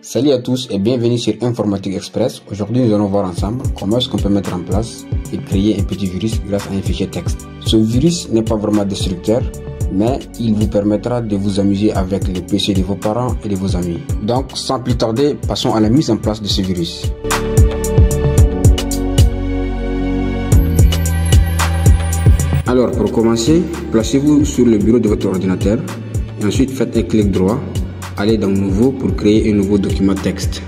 Salut à tous et bienvenue sur Informatique Express. Aujourd'hui, nous allons voir ensemble comment est-ce qu'on peut mettre en place et créer un petit virus grâce à un fichier texte. Ce virus n'est pas vraiment destructeur, mais il vous permettra de vous amuser avec les PC de vos parents et de vos amis. Donc, sans plus tarder, passons à la mise en place de ce virus. Alors, pour commencer, placez-vous sur le bureau de votre ordinateur et ensuite faites un clic droit. Allez dans Nouveau pour créer un nouveau document texte.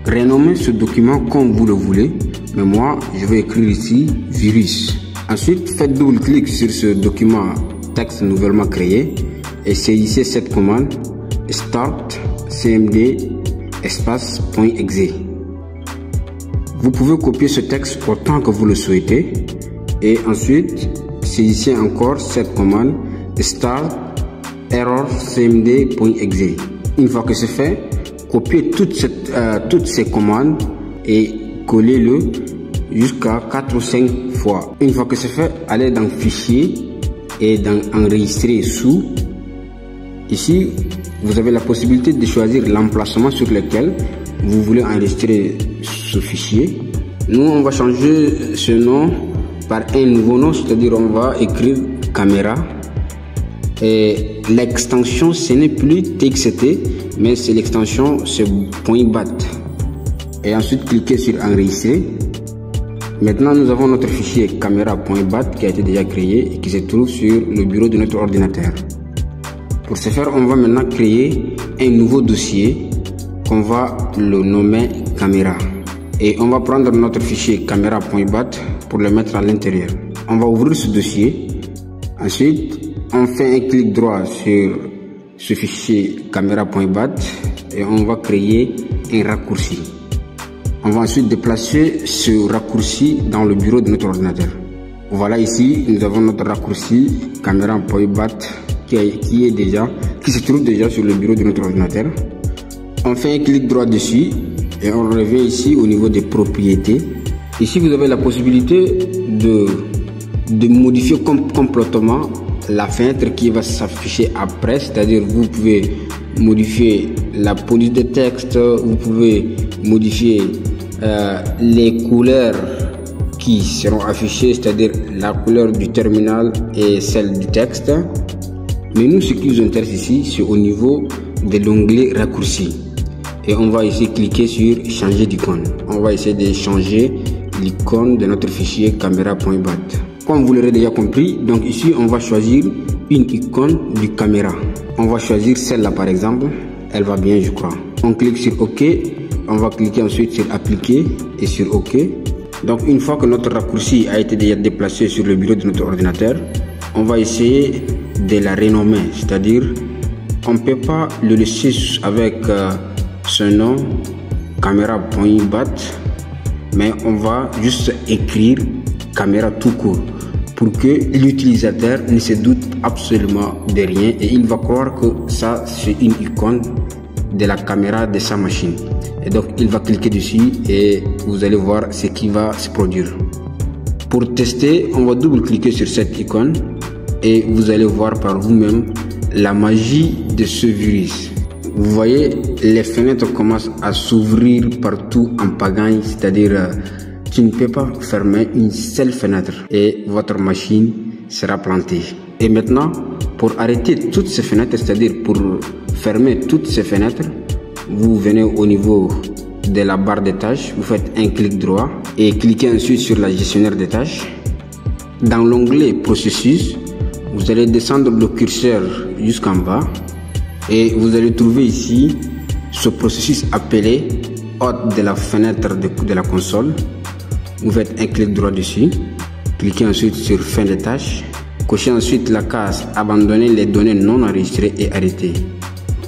Renommez ce document comme vous le voulez, mais moi je vais écrire ici virus. Ensuite, faites double-clic sur ce document texte nouvellement créé et saisissez cette commande start cmd espace .exe. Vous pouvez copier ce texte autant que vous le souhaitez et ensuite saisissez encore cette commande start error cmd.exe. Une fois que c'est fait, copiez toutes ces commandes et collez-le jusqu'à 4 ou 5 fois. Une fois que c'est fait, allez dans Fichier et dans Enregistrer sous. Ici, vous avez la possibilité de choisir l'emplacement sur lequel vous voulez enregistrer ce fichier. Nous, on va changer ce nom par un nouveau nom, c'est-à-dire on va écrire caméra. Et l'extension, ce n'est plus txt, mais c'est l'extension, c'est .bat. Et ensuite, cliquez sur Enregistrer. Maintenant, nous avons notre fichier caméra.bat qui a été déjà créé et qui se trouve sur le bureau de notre ordinateur. Pour ce faire, on va maintenant créer un nouveau dossier qu'on va le nommer caméra. Et on va prendre notre fichier caméra.bat pour le mettre à l'intérieur. On va ouvrir ce dossier. Ensuite, on fait un clic droit sur ce fichier caméra.bat et on va créer un raccourci. On va ensuite déplacer ce raccourci dans le bureau de notre ordinateur. Voilà, ici nous avons notre raccourci caméra.bat qui se trouve déjà sur le bureau de notre ordinateur. On fait un clic droit dessus et on revient ici au niveau des propriétés. Ici vous avez la possibilité de modifier complètement la fenêtre qui va s'afficher après, c'est-à-dire vous pouvez modifier la police de texte, vous pouvez modifier les couleurs qui seront affichées, c'est-à-dire la couleur du terminal et celle du texte. Mais nous, ce qui nous intéresse ici, c'est au niveau de l'onglet raccourci. Et on va ici cliquer sur changer d'icône. On va essayer de changer l'icône de notre fichier caméra.bat. Comme vous l'aurez déjà compris, donc ici on va choisir une icône du caméra. On va choisir celle-là par exemple, elle va bien je crois. On clique sur OK, on va cliquer ensuite sur appliquer et sur OK. Donc une fois que notre raccourci a été déjà déplacé sur le bureau de notre ordinateur, on va essayer de la renommer, c'est-à-dire on ne peut pas le laisser avec ce nom caméra.bat, mais on va juste écrire caméra tout court pour que l'utilisateur ne se doute absolument de rien et il va croire que ça c'est une icône de la caméra de sa machine. Et donc il va cliquer dessus et vous allez voir ce qui va se produire. Pour tester, on va double-cliquer sur cette icône et vous allez voir par vous-même la magie de ce virus. Vous voyez, les fenêtres commencent à s'ouvrir partout en pagaille, c'est-à-dire tu ne peux pas fermer une seule fenêtre et votre machine sera plantée. Et maintenant, pour arrêter toutes ces fenêtres, c'est-à-dire pour fermer toutes ces fenêtres, vous venez au niveau de la barre des tâches, vous faites un clic droit et cliquez ensuite sur la gestionnaire des tâches. Dans l'onglet processus, vous allez descendre le curseur jusqu'en bas et vous allez trouver ici ce processus appelé hôte de la fenêtre de la console. Vous faites un clic droit dessus, cliquez ensuite sur fin de tâche, cochez ensuite la case abandonner les données non enregistrées et arrêter.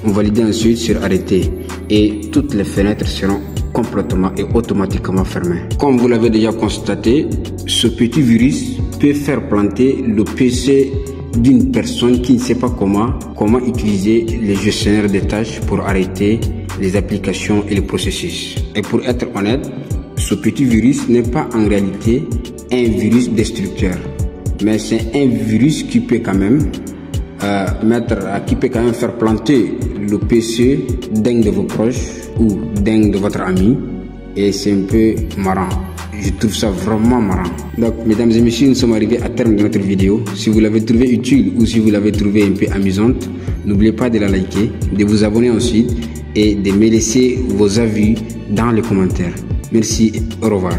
Vous validez ensuite sur arrêter et toutes les fenêtres seront complètement et automatiquement fermées. Comme vous l'avez déjà constaté, ce petit virus peut faire planter le PC d'une personne qui ne sait pas comment utiliser les gestionnaires de tâches pour arrêter les applications et les processus. Et pour être honnête, ce petit virus n'est pas en réalité un virus destructeur, mais c'est un virus qui peut quand même faire planter le PC d'un de vos proches ou dingue de votre ami et c'est un peu marrant. Je trouve ça vraiment marrant. Donc, mesdames et messieurs, nous sommes arrivés à terme de notre vidéo. Si vous l'avez trouvé utile ou si vous l'avez trouvé un peu amusante, n'oubliez pas de la liker, de vous abonner ensuite et de me laisser vos avis dans les commentaires. Merci, au revoir.